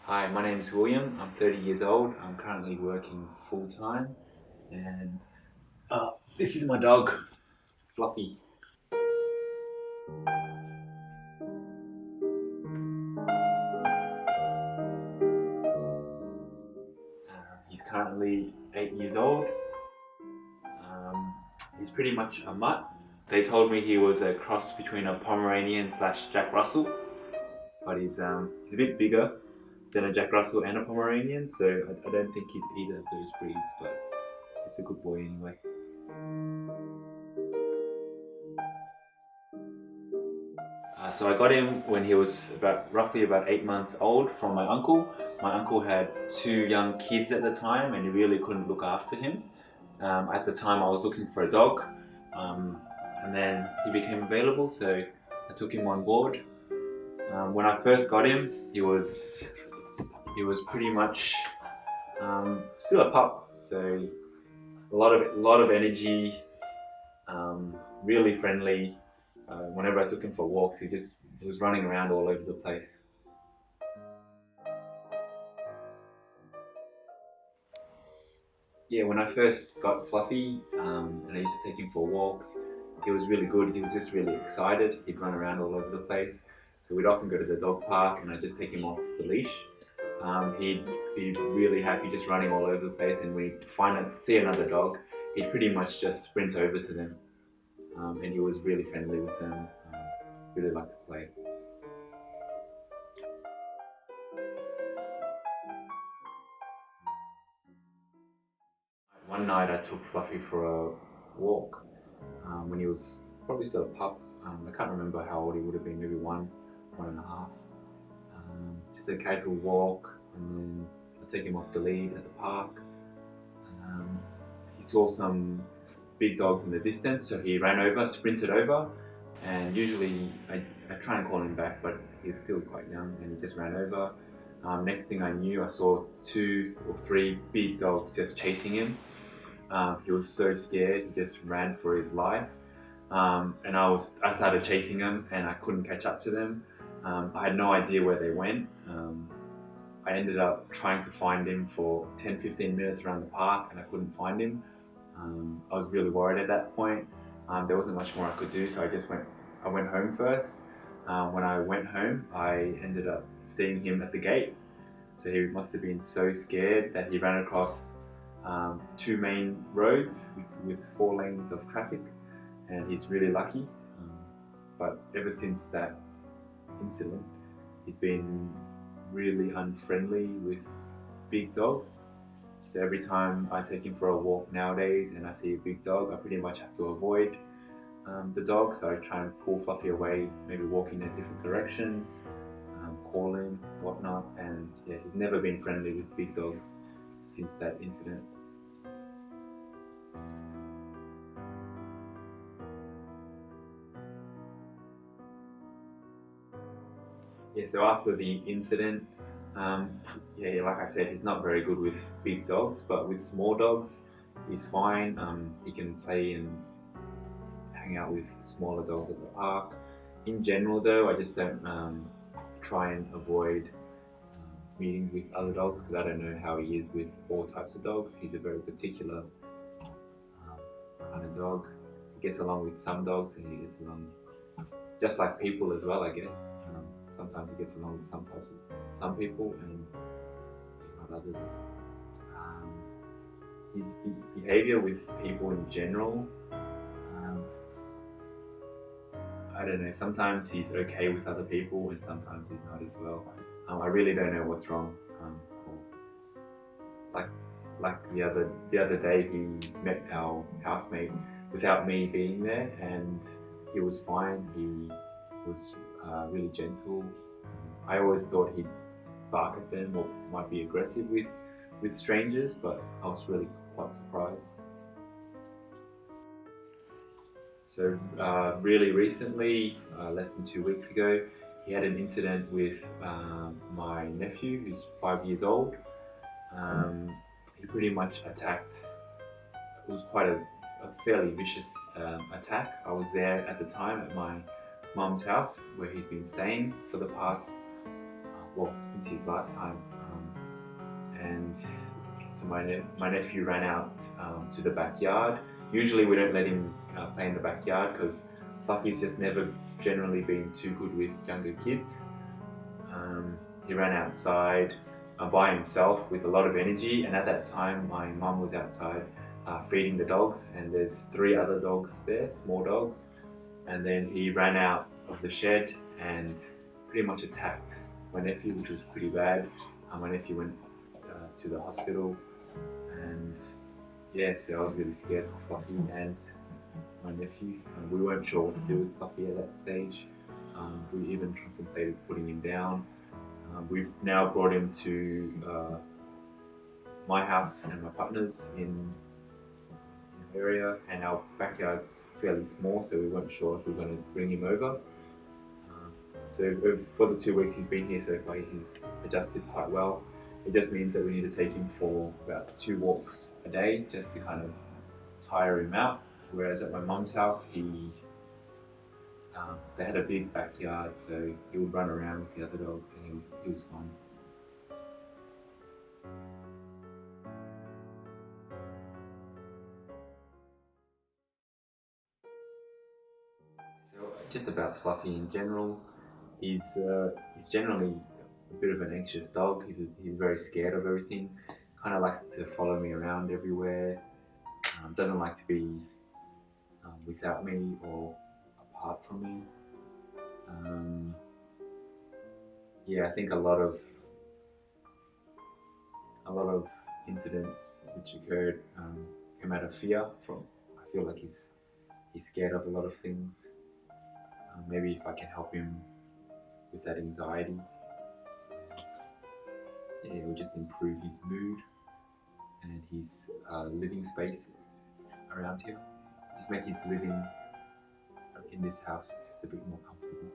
Hi, my name is William. I'm 30 years old. I'm currently working full time, and this is my dog, Fluffy. He's currently 8 years old. Um, he's pretty much a mutt. They told me he was a cross between a Pomeranian slash Jack Russell, but he's a bit bigger than a Jack Russell and a Pomeranian, so I don't think he's either of those breeds, but he's a good boy anyway. So I got him when he was roughly about 8 months old from my uncle. My uncle had two young kids at the time, and he really couldn't look after him. At the time, I was looking for a dog, um, and then he became available, so I took him on board. When I first got him, he was pretty much still a pup, so a lot of energy, really friendly. Whenever I took him for walks, he just was running around all over the place. Yeah, when I first got Fluffy, and I used to take him for walks, he was really good. He was just really excited. He'd run around all over the place. So we'd often go to the dog park, and I'd just take him off the leash. He'd be really happy just running all over the place, and we'd see another dog, he'd pretty much just sprint over to them. And he was really friendly with them. Really liked to play. One night I took Fluffy for a walk when he was probably still a pup. I can't remember how old he would have been, maybe 1.5. Just a casual walk, and then I take him off the lead at the park. Um, he saw some big dogs in the distance, so he ran over, sprinted over, and usually I try and call him back, but he was still quite young, and he just ran over. Next thing I knew, I saw 2 or 3 big dogs just chasing him. He was so scared, he just ran for his life. And I started chasing him, and I couldn't catch up to them. I had no idea where they went. I ended up trying to find him for 10-15 minutes around the park, and I couldn't find him. I was really worried at that point. There wasn't much more I could do, so I went home first. When I went home, I ended up seeing him at the gate. So he must have been so scared that he ran across 2 main roads with 4 lanes of traffic, and he's really lucky. But ever since that incident, he's been really unfriendly with big dogs. So every time I take him for a walk nowadays and I see a big dog, I pretty much have to avoid the dog. So I try and pull Fluffy away, maybe walk in a different direction, call him, whatnot. And yeah, he's never been friendly with big dogs since that incident. Yeah, so after the incident, um, yeah, like I said, he's not very good with big dogs, but with small dogs, he's fine. He can play and hang out with smaller dogs at the park. In general, though, I just don't try and avoid meetings with other dogs because I don't know how he is with all types of dogs. He's a very particular kind of dog. He gets along with some dogs, and he gets along just like people as well, I guess. Sometimes he gets along with some people and not others. Um, his behavior with people in general, it's, I don't know. Sometimes he's okay with other people, and sometimes he's not as well. I really don't know what's wrong. Like like the other day, he met our housemate without me being there, and he was fine. He was really gentle. I always thought he'd bark at them or might be aggressive with strangers, but I was really quite surprised. So really recently, less than 2 weeks ago, he had an incident with my nephew, who's 5 years old. He pretty much attacked. It was quite a fairly vicious attack. I was there at the time at my mum's house where he's been staying for the past, well, since his lifetime. and so my nephew ran out to the backyard. Usually we don't let him play in the backyard because Fluffy's just never generally been too good with younger kids. He ran outside by himself with a lot of energy, and at that time my mum was outside feeding the dogs, and there's 3 other dogs there, small dogs, and then he ran out of the shed and pretty much attacked my nephew, which was pretty bad. My nephew went to the hospital, and yeah, so I was really scared for Fluffy and my nephew. We weren't sure what to do with Fluffy at that stage. We even contemplated putting him down. We've now brought him to my house and my partner's in the area, and our backyard's fairly small, so we weren't sure if we were going to bring him over. So for the 2 weeks he's been here so far, he's adjusted quite well. It just means that we need to take him for about 2 walks a day just to kind of tire him out. Whereas at my mum's house, they had a big backyard, so he would run around with the other dogs, and he was fun. So just about Fluffy in general, he's generally a bit of an anxious dog. He's very scared of everything. Kind of likes to follow me around everywhere. Doesn't like to be without me or apart from me. Yeah, I think a lot of incidents which occurred came out of fear. I feel like he's scared of a lot of things. Maybe if I can help him with that anxiety, it will just improve his mood and his living space around here. Just make his living in this house just a bit more comfortable.